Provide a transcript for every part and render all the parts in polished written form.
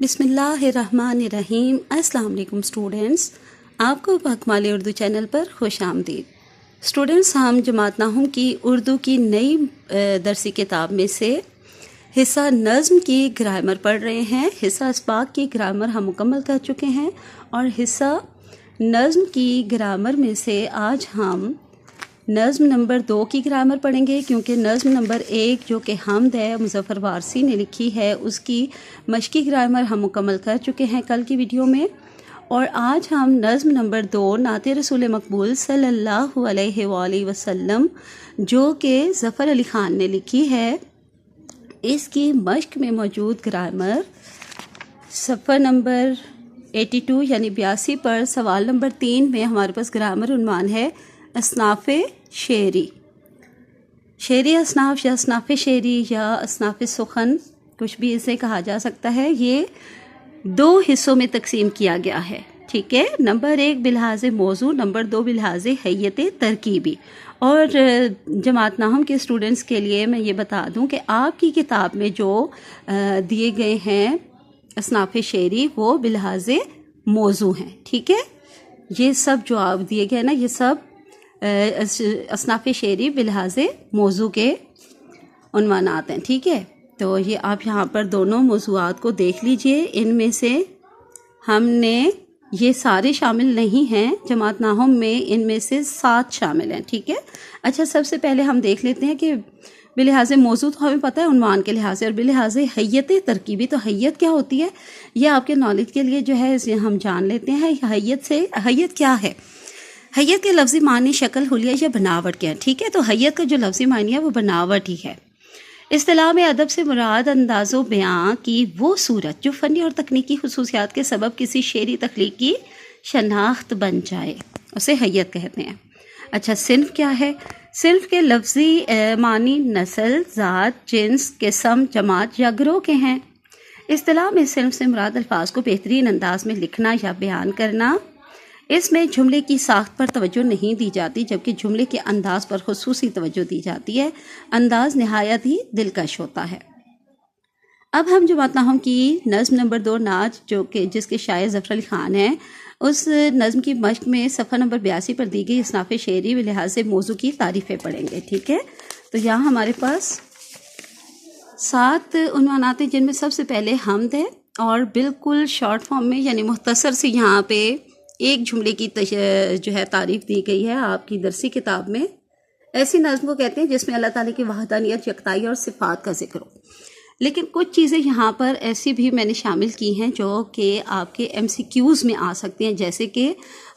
بسم اللہ الرحمن الرحیم۔ السلام علیکم اسٹوڈنٹس، آپ کو اکمال اردو چینل پر خوش آمدید۔ اسٹوڈنٹس، ہم جماعت ناہم کی اردو کی نئی درسی کتاب میں سے حصہ نظم کی گرامر پڑھ رہے ہیں۔ حصہ اسباق کی گرامر ہم مکمل کر چکے ہیں اور حصہ نظم کی گرامر میں سے آج ہم نظم نمبر 2 کی گرامر پڑھیں گے، کیونکہ نظم نمبر 1 جو کہ حمد ہے، مظفر وارثی نے لکھی ہے، اس کی مشقی گرامر ہم مکمل کر چکے ہیں کل کی ویڈیو میں۔ اور آج ہم نظم نمبر 2 نعت رسول مقبول صلی اللہ علیہ وآلہ وسلم جو کہ ظفر علی خان نے لکھی ہے، اس کی مشق میں موجود گرامر صفحہ نمبر 82 یعنی 82 پر سوال نمبر 3 میں ہمارے پاس گرامر عنوان ہے اصناف شعری۔ شعری اصناف یا اصناف شعری یا اصناف سخن، کچھ بھی اسے کہا جا سکتا ہے، یہ 2 حصوں میں تقسیم کیا گیا ہے، ٹھیک ہے۔ نمبر 1 بلحاظ موضوع، نمبر 2 بلحاظ حیت ترکیبی۔ اور جماعت ناہم کے اسٹوڈنٹس کے لیے میں یہ بتا دوں کہ آپ کی کتاب میں جو دیے گئے ہیں اصناف شعری وہ بلحاظ موضوع ہیں، ٹھیک ہے۔ یہ سب جو آپ دیے گئے نا، یہ سب اصناف شعری بلحاظ موضوع کے عنوانات ہیں، ٹھیک ہے۔ تو یہ آپ یہاں پر دونوں موضوعات کو دیکھ لیجئے، ان میں سے ہم نے یہ سارے شامل نہیں ہیں جماعت ناہم میں، ان میں سے 7 شامل ہیں، ٹھیک ہے۔ اچھا، سب سے پہلے ہم دیکھ لیتے ہیں کہ بلحاظ موضوع تو ہمیں پتہ ہے عنوان کے لحاظ سے، اور بلحاظ حیت ترکیبی تو حیت کیا ہوتی ہے یہ آپ کے نالج کے لیے جو ہے اسے ہم جان لیتے ہیں۔ حیت کیا ہے؟ حیت کے لفظی معنی شکل، حلیہ یا بناوٹ کے ہیں، ٹھیک ہے۔ تو حیت کا جو لفظی معنی ہے وہ بناوٹ ہی ہے۔ اصطلاح میں ادب سے مراد انداز و بیان کی وہ صورت جو فنی اور تکنیکی خصوصیات کے سبب کسی شعری تخلیق کی شناخت بن جائے، اسے حیت کہتے ہیں۔ اچھا، صنف کیا ہے؟ صنف کے لفظی معنی نسل، ذات، جنس، قسم، جماعت یا گروہ کے ہیں۔ اصطلاح میں صنف سے مراد الفاظ کو بہترین انداز میں لکھنا یا بیان کرنا۔ اس میں جملے کی ساخت پر توجہ نہیں دی جاتی، جبکہ جملے کے انداز پر خصوصی توجہ دی جاتی ہے۔ انداز نہایت ہی دلکش ہوتا ہے۔ اب ہم جماعت ناہم کی نظم نمبر 2 نعت جس کے شاعر ظفر علی خان ہیں، اس نظم کی مشق میں صفحہ نمبر 82 پر دی گئی اصناف شعری بلحاظ سے موضوع کی تعریفیں پڑھیں گے، ٹھیک ہے۔ تو یہاں ہمارے پاس 7 عنوانات ہیں، جن میں سب سے پہلے حمد ہے، اور بالکل شارٹ فارم میں یعنی مختصر سے یہاں پہ ایک جملے کی جو ہے تعریف دی گئی ہے آپ کی درسی کتاب میں۔ ایسی نظم کو کہتے ہیں جس میں اللہ تعالیٰ کی وحدانیت، یکتائی اور صفات کا ذکر ہو۔ لیکن کچھ چیزیں یہاں پر ایسی بھی میں نے شامل کی ہیں جو کہ آپ کے MCQs میں آ سکتی ہیں، جیسے کہ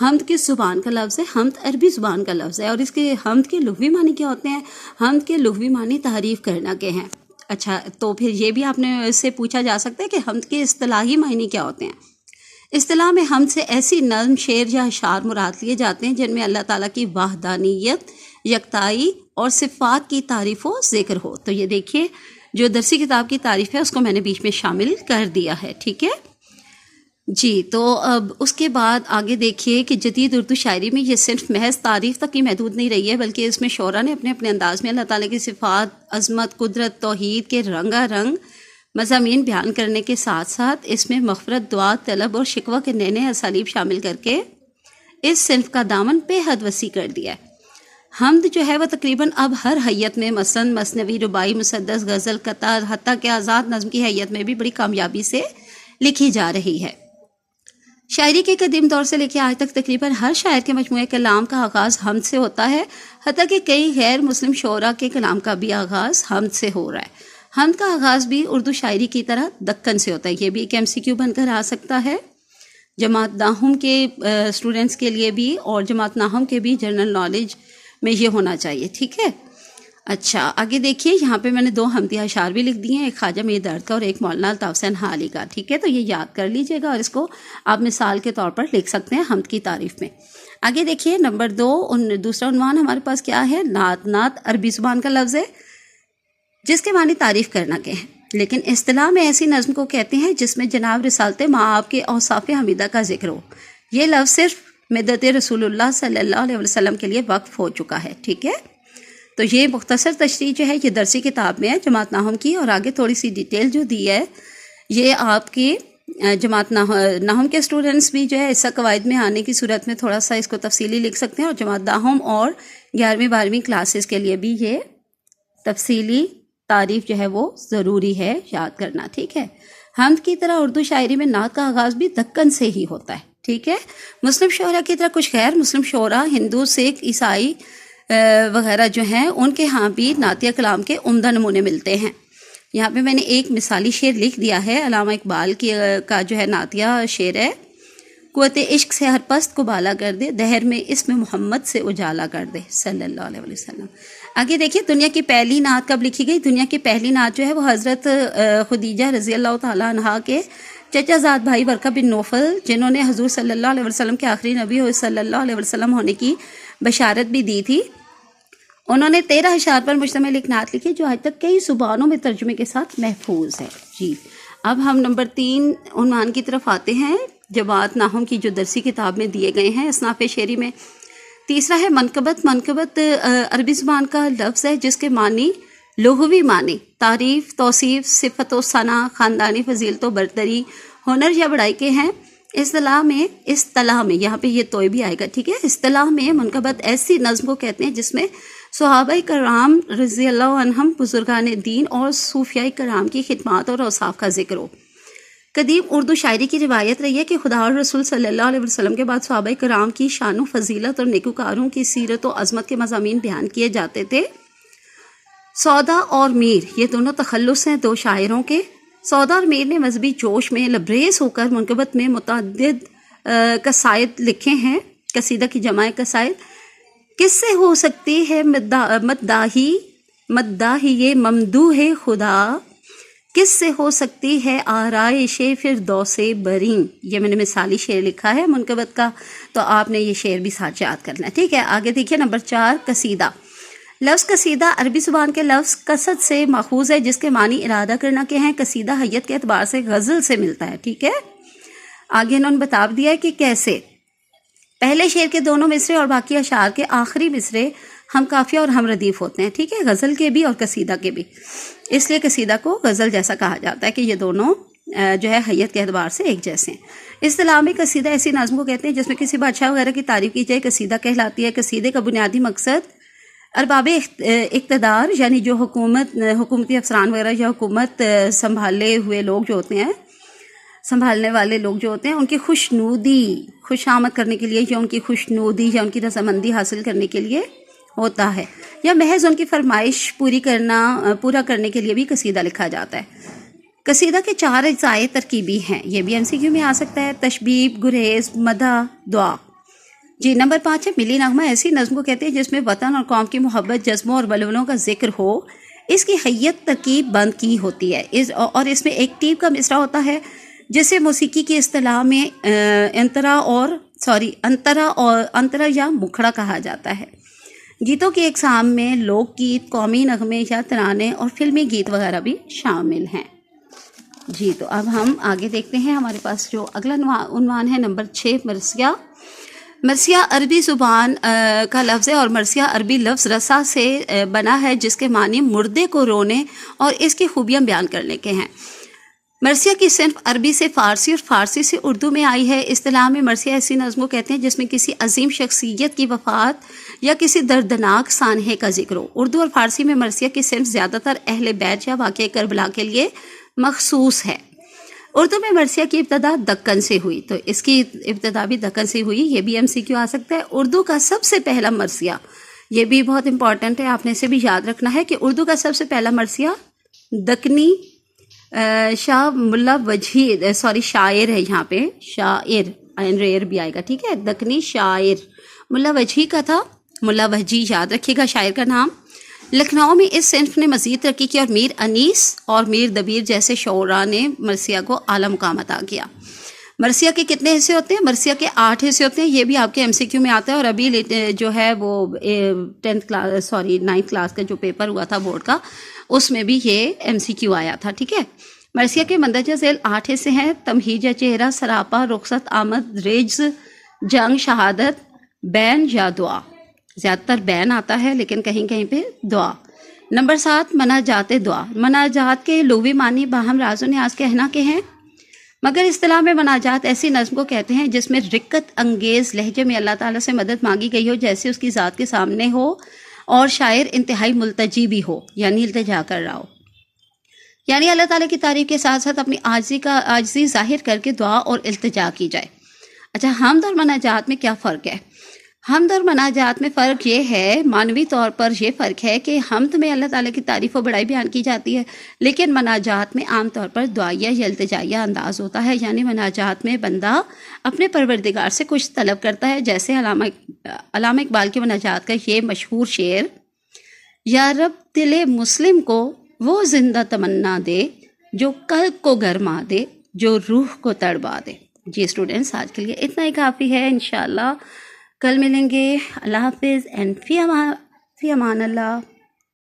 حمد کس زبان کا لفظ ہے؟ حمد عربی زبان کا لفظ ہے، اور اس کے حمد کے لغوی معنی کیا ہوتے ہیں؟ حمد کے لغوی معنی تعریف کرنا کے ہیں۔ اچھا، تو پھر یہ بھی آپ نے اس سے پوچھا جا سکتا ہے کہ حمد کے اصطلاحی معنی کیا ہوتے ہیں؟ اصطلاح میں حمد سے ایسی نظم، شعر یا اشعار مراد لیے جاتے ہیں جن میں اللہ تعالیٰ کی وحدانیت، یکتائی اور صفات کی تعریف و ذکر ہو۔ تو یہ دیکھیے، جو درسی کتاب کی تعریف ہے اس کو میں نے بیچ میں شامل کر دیا ہے، ٹھیک ہے جی۔ تو اب اس کے بعد آگے دیکھیے کہ جدید اردو شاعری میں یہ صرف محض تعریف تک ہی محدود نہیں رہی ہے، بلکہ اس میں شعراء نے اپنے اپنے انداز میں اللہ تعالیٰ کی صفات، عظمت، قدرت، توحید کے رنگا رنگ مضامین بیان کرنے کے ساتھ ساتھ اس میں مغفرت، دعا، طلب اور شکوہ کے نئے نئے اسالیب شامل کر کے اس صنف کا دامن بے حد وسیع کر دیا ہے۔ حمد جو ہے وہ تقریباً اب ہر حیت میں، مثلاً مثنوی، رباعی، مسدس، غزل، قطع، حتیٰ کہ آزاد نظم کی حیت میں بھی بڑی کامیابی سے لکھی جا رہی ہے۔ شاعری کے قدیم دور سے لے کے آج تک تقریباً ہر شاعر کے مجموعے کلام کا آغاز حمد سے ہوتا ہے، حتیٰ کہ کئی غیر مسلم شعراء کے کلام کا بھی آغاز حمد سے ہو رہا ہے۔ حمد کا آغاز بھی اردو شاعری کی طرح دکن سے ہوتا ہے، یہ بھی ایک MCQ بن کر آ سکتا ہے جماعت ناہم کے اسٹوڈنٹس کے لیے بھی، اور جماعت ناہم کے بھی جنرل نالج میں یہ ہونا چاہیے، ٹھیک ہے۔ اچھا، آگے دیکھیے، یہاں پہ میں نے 2 حمدیہ اشعار بھی لکھ دیے ہیں، ایک خواجہ میر درد کا اور ایک مولانا الطاف حسین حالی کا، ٹھیک ہے۔ تو یہ یاد کر لیجئے گا اور اس کو آپ مثال کے طور پر لکھ سکتے ہیں حمد کی تعریف میں۔ آگے دیکھیے نمبر 2 دوسرا عنوان ہمارے پاس کیا ہے؟ نعت۔ نعت عربی زبان کا لفظ ہے جس کے معنی تعریف کرنا کے ہیں، لیکن اصطلاح میں ایسی نظم کو کہتے ہیں جس میں جناب رسالت مآب کے اوصاف حمیدہ کا ذکر ہو۔ یہ لفظ صرف مدت رسول اللہ صلی اللہ علیہ وسلم کے لیے وقف ہو چکا ہے، ٹھیک ہے۔ تو یہ مختصر تشریح جو ہے یہ درسی کتاب میں ہے جماعت ناہم کی، اور آگے تھوڑی سی ڈیٹیل جو دی ہے یہ آپ کی جماعت نحوم کے اسٹوڈنٹس بھی جو ہے اس قواعد میں آنے کی صورت میں تھوڑا سا اس کو تفصیلی لکھ سکتے ہیں، اور جماعت نحوم اور 11ویں 12ویں کلاسز کے لیے بھی یہ تفصیلی تعریف جو ہے وہ ضروری ہے یاد کرنا، ٹھیک ہے۔ حمد کی طرح اردو شاعری میں نعت کا آغاز بھی دکن سے ہی ہوتا ہے، ٹھیک ہے۔ مسلم شعراء کی طرح کچھ غیر مسلم شعراء ہندو، سکھ، عیسائی وغیرہ جو ہیں ان کے ہاں بھی نعتیہ کلام کے عمدہ نمونے ملتے ہیں۔ یہاں پہ میں نے ایک مثالی شعر لکھ دیا ہے، علامہ اقبال کا جو ہے نعتیہ شعر ہے، قوت عشق سے ہر پست کو بالا کر دے، دہر میں اسم محمد سے اجالا کر دے صلی اللہ علیہ وسلم۔ آگے دیکھیے دنیا کی پہلی نعت کب لکھی گئی؟ دنیا کی پہلی نعت جو ہے وہ حضرت خدیجہ رضی اللہ تعالیٰ عنہا کے چچا زاد بھائی ورقہ بن نوفل، جنہوں نے حضور صلی اللہ علیہ وسلم کے آخری نبی صلی اللہ علیہ وسلم ہونے کی بشارت بھی دی تھی، انہوں نے 13 اشعار پر مشتمل ایک نعت لکھی جو آج تک کئی زبانوں میں ترجمے کے ساتھ محفوظ ہے۔ جی اب ہم نمبر 3 عنوان کی طرف آتے ہیں، جماعت نحوم کی جو درسی کتاب میں دیے گئے ہیں اصناف شعری میں۔ تیسرا ہے منقبت۔ منقبت عربی زبان کا لفظ ہے جس کے معنی لغوی معنی تعریف، توصیف، صفت و ثنا، خاندانی فضیلت و برتری، ہنر یا بڑائی کے ہیں۔ اصطلاح میں یہاں پہ یہ توئے بھی آئے گا، ٹھیک ہے۔ اصطلاح میں منقبت ایسی نظم کو کہتے ہیں جس میں صحابہ کرام رضی اللہ عنہم، بزرگان دین اور صوفیاء کرام کی خدمات اور اوصاف کا ذکر ہو۔ قدیم اردو شاعری کی روایت رہی ہے کہ خدا اور رسول صلی اللہ علیہ وسلم کے بعد صحابہ کرام کی شان و فضیلت اور نیکوکاروں کی سیرت و عظمت کے مضامین بیان کیے جاتے تھے۔ سودا اور میر یہ دونوں تخلص ہیں دو شاعروں کے۔ سودا اور میر نے مذہبی جوش میں لبریز ہو کر منقبت میں متعدد قصائد لکھے ہیں۔ قصیدہ کی جمع قصائد۔ کس سے ہو سکتی ہے مداحی ممدوح خدا، کس سے ہو سکتی ہے آرائش فردوس برین، یہ میں نے مثالی شعر لکھا ہے منقبت کا، تو آپ نے یہ شعر بھی ساتھ یاد کرنا ہے، ٹھیک ہے۔ آگے دیکھیے نمبر 4 قصیدہ۔ لفظ قصیدہ عربی زبان کے لفظ قصد سے ماخوذ ہے جس کے معنی ارادہ کرنا کے ہیں۔ قصیدہ حیت کے اعتبار سے غزل سے ملتا ہے، ٹھیک ہے۔ آگے انہوں نے بتا دیا ہے کہ کیسے پہلے شعر کے دونوں مصرے اور باقی اشعار کے آخری مصرے ہم قافیہ اور ہم ردیف ہوتے ہیں، ٹھیک ہے، غزل کے بھی اور قصیدہ کے بھی، اس لیے قصیدہ کو غزل جیسا کہا جاتا ہے کہ یہ دونوں جو ہے حیت کے اعتبار سے ایک جیسے ہیں۔ اصطلاح میں قصیدہ ایسی نظم کو کہتے ہیں جس میں کسی بادشاہ وغیرہ کی تعریف کی جائے، قصیدہ کہلاتی ہے۔ قصیدے کا بنیادی مقصد ارباب اقتدار یعنی جو حکومتی افسران وغیرہ یا حکومت سنبھالے ہوئے لوگ جو ہوتے ہیں، سنبھالنے والے لوگ جو ہوتے ہیں، ان کی خوش آمد کرنے کے لیے یا ان کی خوشنودی یا ان کی رضامندی حاصل کرنے کے لیے ہوتا ہے، یا محض ان کی فرمائش پورا کرنے کے لیے بھی قصیدہ لکھا جاتا ہے۔ قصیدہ کے 4 اجزائے ترکیبی ہیں، یہ بھی MCQ میں آ سکتا ہے: تشبیب، گریز، مدح، دعا۔ جی نمبر 5 ہے ملی نغمہ۔ ایسی نظم کو کہتے ہیں جس میں وطن اور قوم کی محبت، جذبوں اور ولولوں کا ذکر ہو۔ اس کی حیت ترکیب بند کی ہوتی ہے اور اس میں ایک ٹیپ کا مصرع ہوتا ہے جسے موسیقی کی اصطلاح میں انترا یا مکھڑا کہا جاتا ہے۔ گیتوں کی اقسام میں لوک گیت، قومی نغمے یا ترانے اور فلمی گیت وغیرہ بھی شامل ہیں۔ جی تو اب ہم آگے دیکھتے ہیں، ہمارے پاس جو اگلا عنوان ہے نمبر 6 مرثیہ۔ مرثیہ عربی زبان کا لفظ ہے اور مرثیہ عربی لفظ رسا سے بنا ہے جس کے معنی مردے کو رونے اور اس کی خوبیاں بیان کرنے کے ہیں۔ مرثیہ کی صنف عربی سے فارسی اور فارسی سے اردو میں آئی ہے۔ اصطلاح میں مرثیہ ایسی نظم کو کہتے ہیں جس میں کسی عظیم شخصیت کی وفات یا کسی دردناک سانحے کا ذکر ہو۔ اردو اور فارسی میں مرثیہ کی صنف زیادہ تر اہل بیت یا واقعہ کربلا کے لیے مخصوص ہے۔ اردو میں مرثیہ کی ابتدا دکن سے ہوئی، تو اس کی ابتدا بھی دکن سے ہوئی، یہ بھی MCQ آ سکتا ہے۔ اردو کا سب سے پہلا مرثیہ، یہ بھی بہت امپورٹنٹ ہے، آپ نے اسے بھی یاد رکھنا ہے کہ اردو کا سب سے پہلا مرثیہ دکنی شاہ ملا وجہی شاعر ہے، یہاں پہ شاعر ریئر بھی آئے گا، ٹھیک ہے، دکنی شاعر ملا وجہی کا تھا، ملا وجہی یاد رکھیے گا شاعر کا نام۔ لکھنؤ میں اس صنف نے مزید ترقی کی اور میر انیس اور میر دبیر جیسے شعراء نے مرثیہ کو اعلیٰ مقام عطا کیا۔ مرثیہ کے کتنے حصے ہوتے ہیں؟ مرثیہ کے 8 حصے ہوتے ہیں، یہ بھی آپ کے MCQ میں آتا ہے، اور ابھی جو ہے وہ 9th کلاس کا جو پیپر ہوا تھا بورڈ کا، اس میں بھی یہ MCQ آیا تھا، ٹھیک ہے۔ مرثیہ کے مندرجہ ذیل 8 حصے ہیں: تمہید یا چہرہ، سراپا، رخصت، آمد، رجز، جنگ، شہادت، بین یا دعا۔ زیادہ تر بین آتا ہے لیکن کہیں کہیں پہ دعا۔ نمبر 7 مناجات دعا۔ مناجات کے لغوی معنی باہم راز و نیاز کہنا کے ہیں۔ مگر اصطلاح میں مناجات ایسی نظم کو کہتے ہیں جس میں رقت انگیز لہجے میں اللہ تعالیٰ سے مدد مانگی گئی ہو جیسے اس کی ذات کے سامنے ہو، اور شاعر انتہائی ملتجی بھی ہو، یعنی التجا کر رہا ہو، یعنی اللہ تعالیٰ کی تعریف کے ساتھ ساتھ اپنی عاجزی ظاہر کر کے دعا اور التجا کی جائے۔ اچھا، حمد اور مناجات میں کیا فرق ہے؟ حمد اور مناجات میں فرق یہ ہے، معنوی طور پر یہ فرق ہے کہ حمد میں اللہ تعالیٰ کی تعریف و بڑائی بیان کی جاتی ہے، لیکن مناجات میں عام طور پر دعائیہ یا التجائیہ انداز ہوتا ہے، یعنی مناجات میں بندہ اپنے پروردگار سے کچھ طلب کرتا ہے، جیسے علامہ اقبال کی مناجات کا یہ مشہور شعر، یا رب دل مسلم کو وہ زندہ تمنا دے جو قلب کو گرما دے، جو روح کو تڑپا دے۔ جی اسٹوڈنٹس، آج کے لیے اتنا ہی کافی ہے، انشاءاللہ کل ملیں گے۔ اللہ حافظ اینڈ فی امان اللہ۔